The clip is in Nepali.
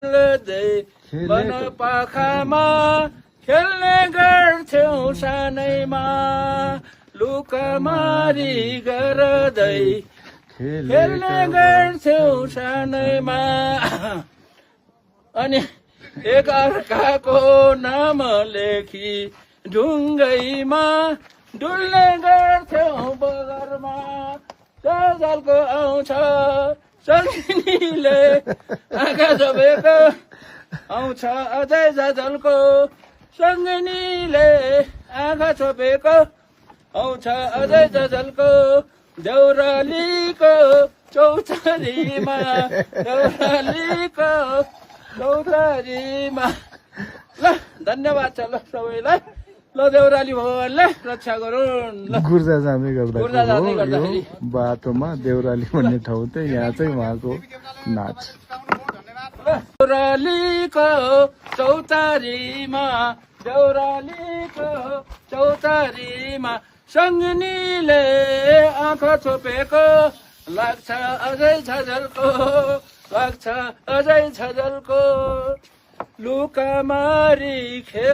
मन पाखामा खेल्ने गर्थ्यौं सानैमा लुकामारी गर्दै खेल्ने गर्थ्यौं सानैमा अनि एक अर्काको नाम लेखी ढुङ्गैमा डुल्ने गर्थ्यौं बगरमा सजलको आउँछ सन्जिनीले आँखा छोपेको आउँछ अझै सजलको सङ्गिनीले आँखा छोपेको आउँछ अझै सजलको देउरालीको चौतारीमा देउरालीको चौतारीमा ल धन्यवाद छ ल सबैलाई ल देउराली भगवानले रक्षा गरून् ल गुर्जा जाँदै गुर्जा जाँदै गर्दा गर्दाखेरि बाटोमा देउराली भन्ने ठाउँ चाहिँ यहाँ चाहिँ उहाँको नाच देउरालीको चौतारीमा देउरालीको चौतारीमा सङ्गिनीले आँखा छोपेको लाग्छ अझै झझल्को लाग्छ अझै झझल्को लुकामारी